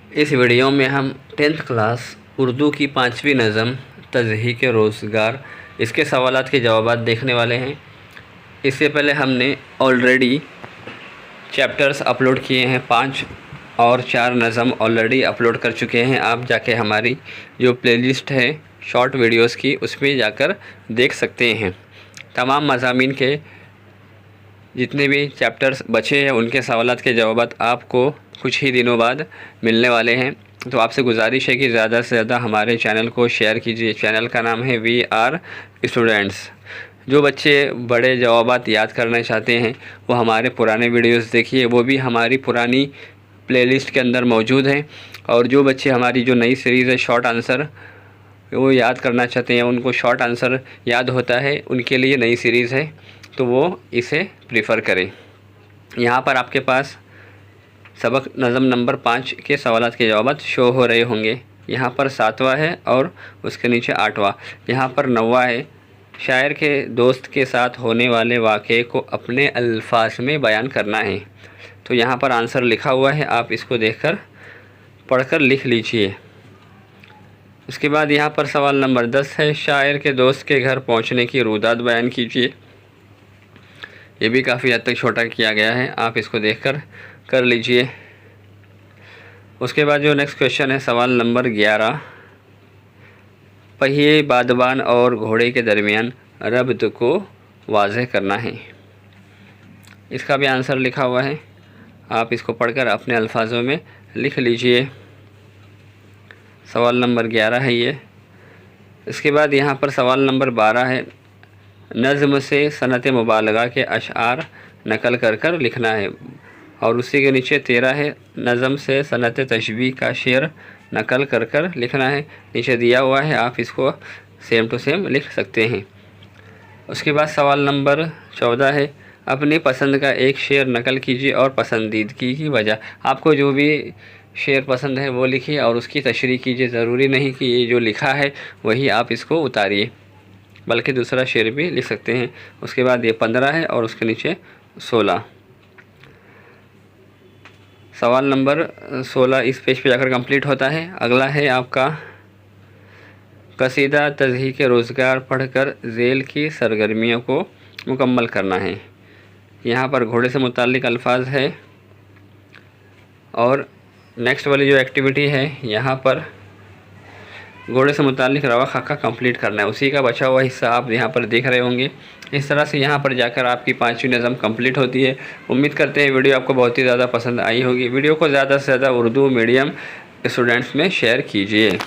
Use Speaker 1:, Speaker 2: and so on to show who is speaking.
Speaker 1: इस वीडियो में हम 10th क्लास उर्दू की 5वीं नज़म तज़हीक रोज़गार इसके सवालात के जवाबात देखने वाले हैं। इससे पहले हमने ऑलरेडी चैप्टर्स अपलोड किए हैं 5 और 4 नज़म ऑलरेडी अपलोड कर चुके हैं। आप जाके हमारी जो प्लेलिस्ट है शॉर्ट वीडियोस की उसमें जाकर देख सकते हैं। तमाम मज़ामीन के जितने भी चैप्टर्स बचे हैं उनके सवालात के जवाबात आपको कुछ ही दिनों बाद मिलने वाले हैं। तो आपसे गुजारिश है कि ज़्यादा से ज़्यादा हमारे चैनल को शेयर कीजिए। चैनल का नाम है वी आर स्टूडेंट्स। जो बच्चे बड़े जवाबात याद करना चाहते हैं वो हमारे पुराने वीडियोस देखिए, वो भी हमारी पुरानी प्लेलिस्ट के अंदर मौजूद हैं। और जो बच्चे हमारी जो नई सीरीज़ है शॉर्ट आंसर वो याद करना चाहते हैं, उनको शॉर्ट आंसर याद होता है, उनके लिए नई सीरीज़ है, तो वो इसे प्रीफ़र करें। यहाँ पर आपके पास सबक नज़म नंबर 5 के सवालात के जवाबात शो हो रहे होंगे। यहाँ पर 7वां है और उसके नीचे 8वां। यहाँ पर 9वां है, शायर के दोस्त के साथ होने वाले वाक़े को अपने अल्फाज में बयान करना है। तो यहाँ पर आंसर लिखा हुआ है, आप इसको देखकर पढ़कर लिख लीजिए। उसके बाद यहाँ पर सवाल नंबर 10 है, शायर के दोस्त के घर पहुँचने की रुदात बयान कीजिए। ये भी काफ़ी हद तक छोटा किया गया है, आप इसको देखकर कर लीजिए। उसके बाद जो नेक्स्ट क्वेश्चन है सवाल नंबर 11, पहिए बादबान और घोड़े के दरमियान रब्त को वाज़ेह करना है। इसका भी आंसर लिखा हुआ है, आप इसको पढ़कर अपने अल्फाजों में लिख लीजिए। सवाल नंबर 11 है ये। इसके बाद यहाँ पर सवाल नंबर 12 है, नज़्म से सनत मुबालगा के अशआर नकल कर कर लिखना है। और उसी के नीचे 13 है, नज़म से सनत तशबीह का शेर नकल कर कर लिखना है। नीचे दिया हुआ है, आप इसको सेम टू सेम लिख सकते हैं। उसके बाद सवाल नंबर 14 है, अपनी पसंद का एक शेर नकल कीजिए और पसंदीदगी की वजह। आपको जो भी शेर पसंद है वो लिखिए और उसकी तशरीह कीजिए। ज़रूरी नहीं कि ये जो लिखा है वही आप इसको उतारिए, बल्कि दूसरा शेर भी लिख सकते हैं। उसके बाद ये 15 है और उसके नीचे 16। सवाल नंबर 16 इस पेज पे जाकर कंप्लीट होता है। अगला है आपका कसीदा तज़हीक रोज़गार पढ़कर ज़ेल की सरगर्मियों को मुकम्मल करना है। यहाँ पर घोड़े से मुताल्लिक़ अल्फाज है और नेक्स्ट वाली जो एक्टिविटी है यहाँ पर घोड़े से मुताल्लिक़ रवा खाका कंप्लीट करना है। उसी का बचा हुआ हिस्सा आप यहाँ पर देख रहे होंगे। इस तरह से यहाँ पर जाकर आपकी 5वीं नज़म कंप्लीट होती है। उम्मीद करते हैं वीडियो आपको बहुत ही ज़्यादा पसंद आई होगी। वीडियो को ज़्यादा से ज़्यादा उर्दू मीडियम स्टूडेंट्स में शेयर कीजिए।